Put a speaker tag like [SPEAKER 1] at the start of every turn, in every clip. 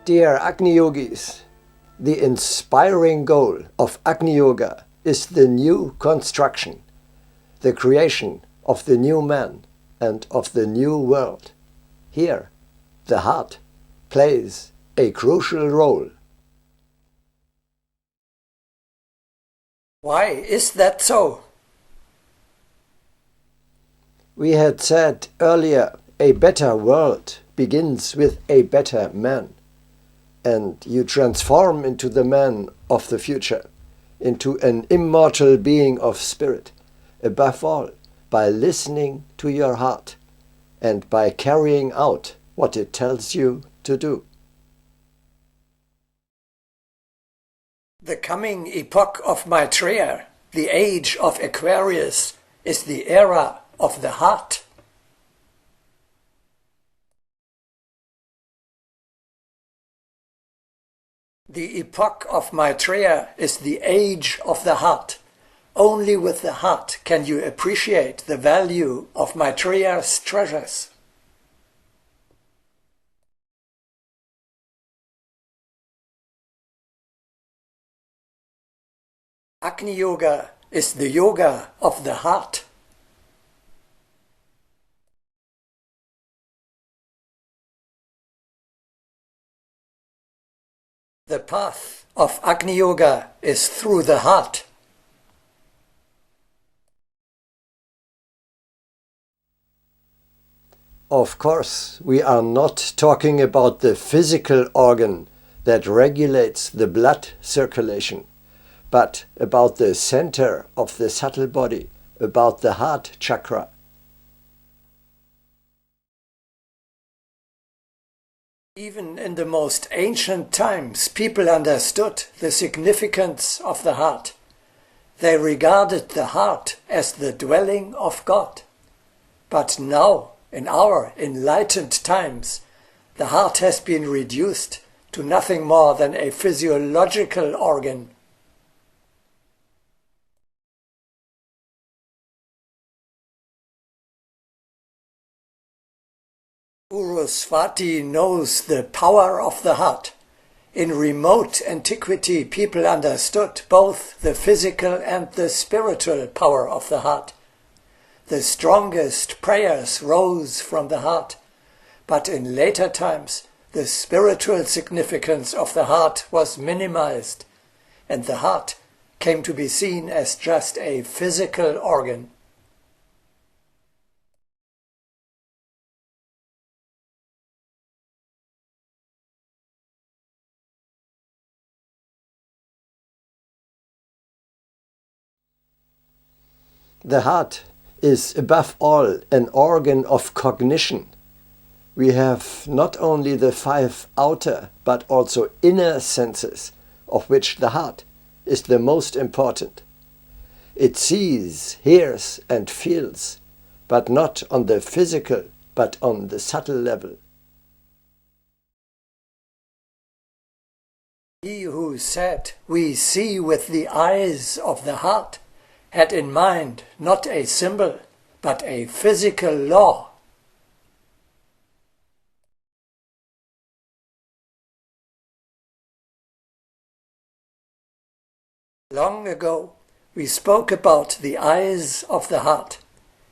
[SPEAKER 1] Dear Agni Yogis, the inspiring goal of Agni Yoga is the new construction, the creation of the new man and of the new world. Here, the heart plays a crucial role.
[SPEAKER 2] Why is that so?
[SPEAKER 1] We had said earlier, a better world begins with a better man. And you transform into the man of the future, into an immortal being of spirit, above all by listening to your heart and by carrying out what it tells you to do.
[SPEAKER 2] The coming epoch of Maitreya, the age of Aquarius, is the era of the heart. The epoch of Maitreya is the age of the heart. Only with the heart can you appreciate the value of Maitreya's treasures. Agni Yoga is the yoga of the heart. The path of Agni Yoga is through the heart.
[SPEAKER 1] Of course, we are not talking about the physical organ that regulates the blood circulation, but about the center of the subtle body, about the heart chakra.
[SPEAKER 2] Even in the most ancient times, people understood the significance of the heart. They regarded the heart as the dwelling of God. But now, in our enlightened times, the heart has been reduced to nothing more than a physiological organ. Urusvati knows the power of the heart. In remote antiquity, people understood both the physical and the spiritual power of the heart. The strongest prayers rose from the heart, but in later times, the spiritual significance of the heart was minimized, and the heart came to be seen as just a physical organ.
[SPEAKER 1] The heart is above all an organ of cognition. We have not only the 5 outer but also inner senses, of which the heart is the most important. It sees, hears and feels, but not on the physical but on the subtle level.
[SPEAKER 2] He who said, "We see with the eyes of the heart," had in mind not a symbol, but a physical law. Long ago, we spoke about the eyes of the heart.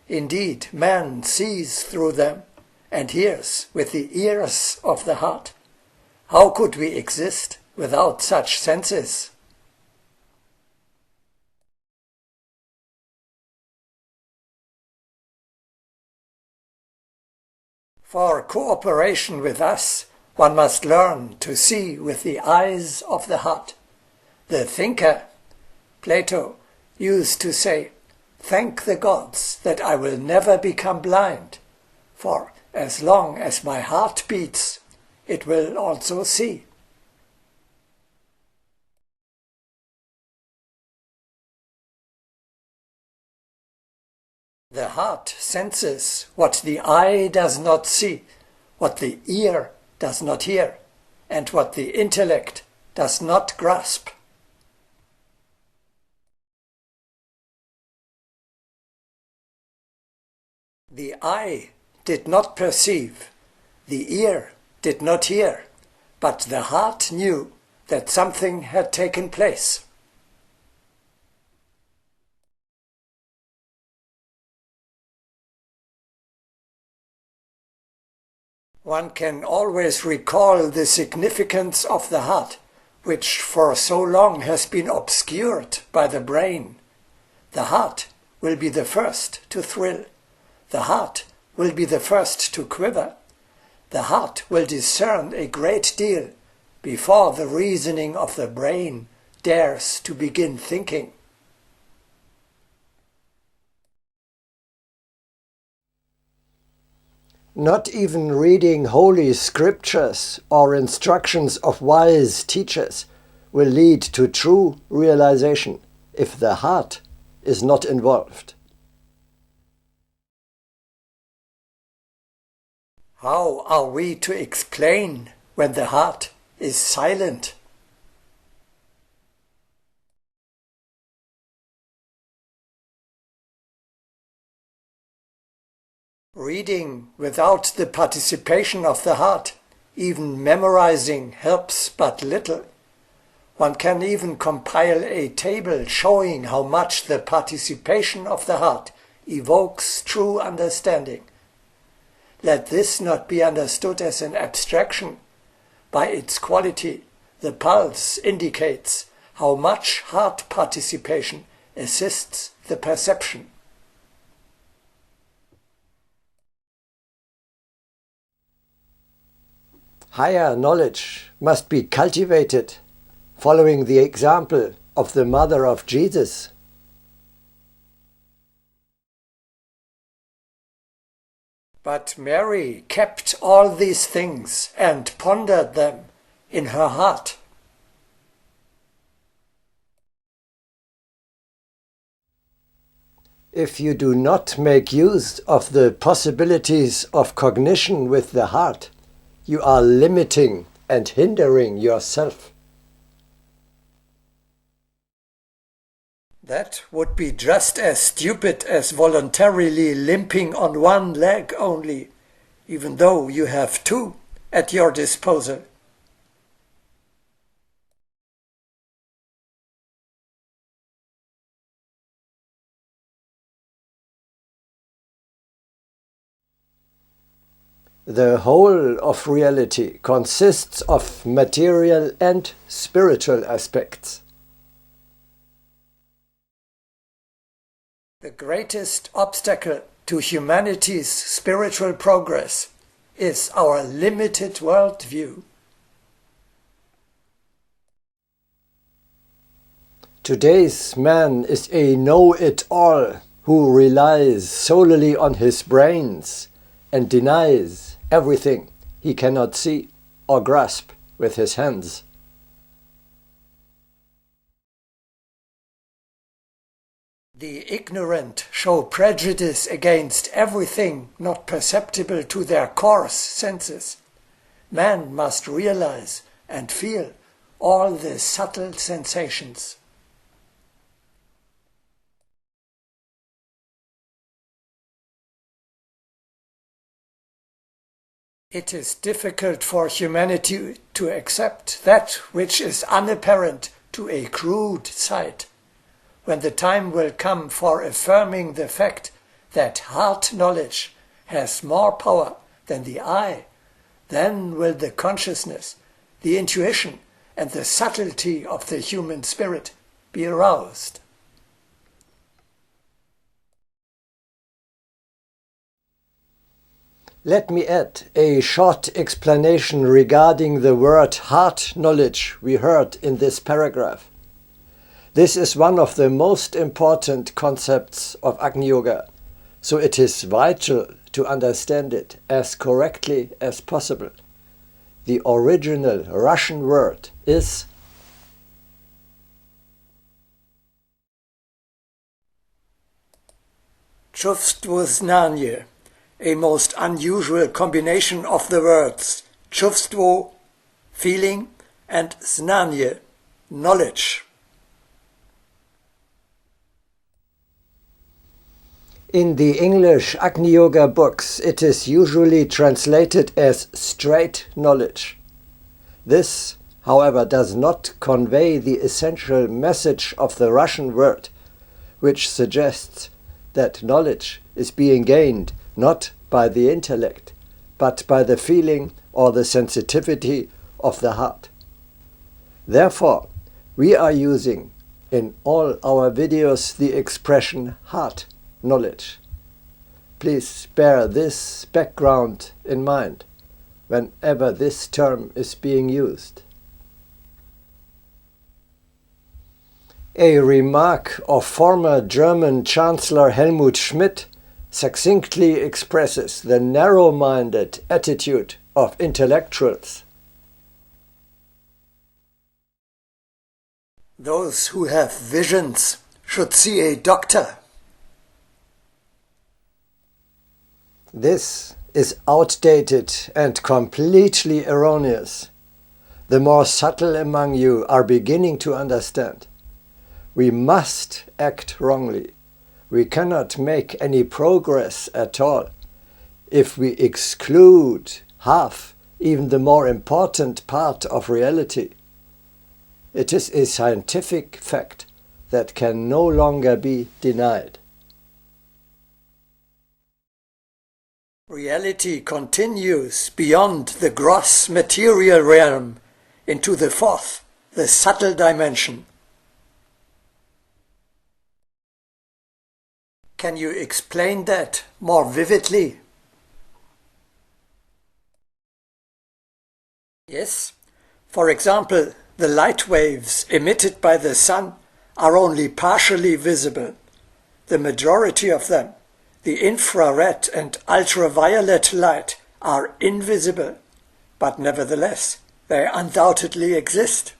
[SPEAKER 2] Indeed, man sees through them and hears with the ears of the heart. How could we exist without such senses? For cooperation with us, one must learn to see with the eyes of the heart. The thinker, Plato, used to say, "Thank the gods that I will never become blind, for as long as my heart beats, it will also see." The heart senses what the eye does not see, what the ear does not hear, and what the intellect does not grasp. The eye did not perceive, the ear did not hear, but the heart knew that something had taken place. One can always recall the significance of the heart, which for so long has been obscured by the brain. The heart will be the first to thrill. The heart will be the first to quiver. The heart will discern a great deal before the reasoning of the brain dares to begin thinking.
[SPEAKER 1] Not even reading holy scriptures or instructions of wise teachers will lead to true realization if the heart is not involved.
[SPEAKER 2] How are we to explain when the heart is silent? Reading without the participation of the heart, even memorizing, helps but little. One can even compile a table showing how much the participation of the heart evokes true understanding. Let this not be understood as an abstraction. By its quality, the pulse indicates how much heart participation assists the perception.
[SPEAKER 1] Higher knowledge must be cultivated, following the example of the mother of Jesus.
[SPEAKER 2] But Mary kept all these things and pondered them in her heart.
[SPEAKER 1] If you do not make use of the possibilities of cognition with the heart, you are limiting and hindering yourself.
[SPEAKER 2] That would be just as stupid as voluntarily limping on one leg only, even though you have two at your disposal.
[SPEAKER 1] The whole of reality consists of material and spiritual aspects.
[SPEAKER 2] The greatest obstacle to humanity's spiritual progress is our limited worldview.
[SPEAKER 1] Today's man is a know-it-all who relies solely on his brains and denies everything he cannot see or grasp with his hands.
[SPEAKER 2] The ignorant show prejudice against everything not perceptible to their coarse senses. Man must realize and feel all the subtle sensations. It is difficult for humanity to accept that which is unapparent to a crude sight. When the time will come for affirming the fact that heart knowledge has more power than the eye, then will the consciousness, the intuition, and the subtlety of the human spirit be aroused.
[SPEAKER 1] Let me add a short explanation regarding the word heart knowledge we heard in this paragraph. This is one of the most important concepts of Agni Yoga, so it is vital to understand it as correctly as possible. The original Russian word is
[SPEAKER 2] Чувствознание, a most unusual combination of the words чувство, feeling, and znание, knowledge.
[SPEAKER 1] In the English Agni Yoga books, it is usually translated as straight knowledge. This, however, does not convey the essential message of the Russian word, which suggests that knowledge is being gained not by the intellect, but by the feeling or the sensitivity of the heart. Therefore, we are using in all our videos the expression heart knowledge. Please bear this background in mind whenever this term is being used. A remark of former German Chancellor Helmut Schmidt succinctly expresses the narrow-minded attitude of intellectuals.
[SPEAKER 2] Those who have visions should see a doctor.
[SPEAKER 1] This is outdated and completely erroneous. The more subtle among you are beginning to understand. We must act wrongly. We cannot make any progress at all if we exclude half, even the more important part of reality. It is a scientific fact that can no longer be denied.
[SPEAKER 2] Reality continues beyond the gross material realm into the fourth, the subtle dimension. Can you explain that more vividly? Yes. For example, the light waves emitted by the sun are only partially visible. The majority of them, the infrared and ultraviolet light, are invisible, but nevertheless, they undoubtedly exist.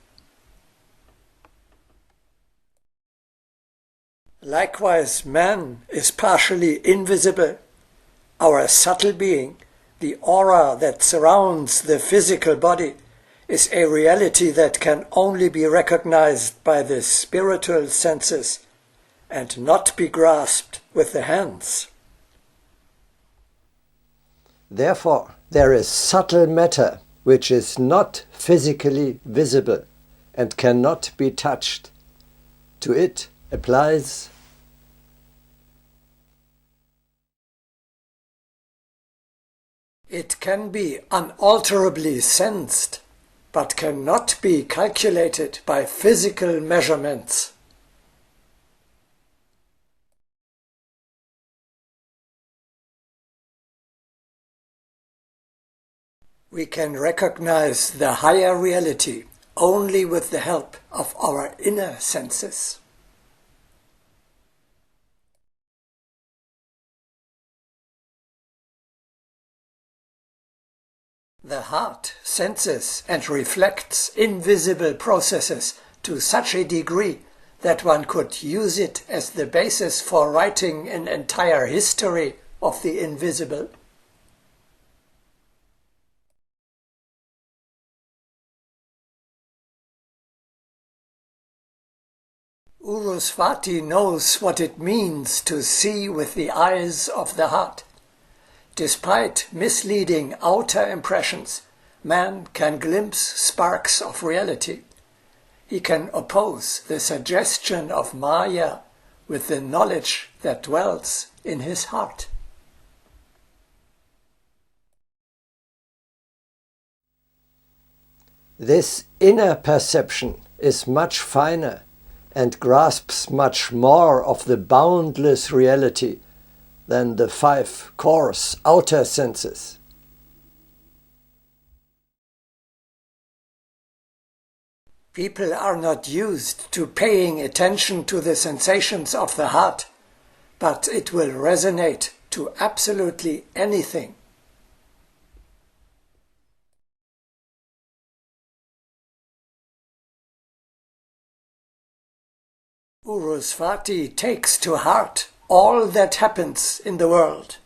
[SPEAKER 2] Likewise, man is partially invisible. Our subtle being, the aura that surrounds the physical body, is a reality that can only be recognized by the spiritual senses and not be grasped with the hands.
[SPEAKER 1] Therefore, there is subtle matter which is not physically visible and cannot be touched. To it applies
[SPEAKER 2] it can be unalterably sensed, but cannot be calculated by physical measurements. We can recognize the higher reality only with the help of our inner senses. The heart senses and reflects invisible processes to such a degree that one could use it as the basis for writing an entire history of the invisible. Urusvati knows what it means to see with the eyes of the heart. Despite misleading outer impressions, man can glimpse sparks of reality. He can oppose the suggestion of Maya with the knowledge that dwells in his heart.
[SPEAKER 1] this inner perception is much finer and grasps much more of the boundless reality than the five coarse outer senses.
[SPEAKER 2] People are not used to paying attention to the sensations of the heart, but it will resonate to absolutely anything. Urusvati takes to heart all that happens in the world.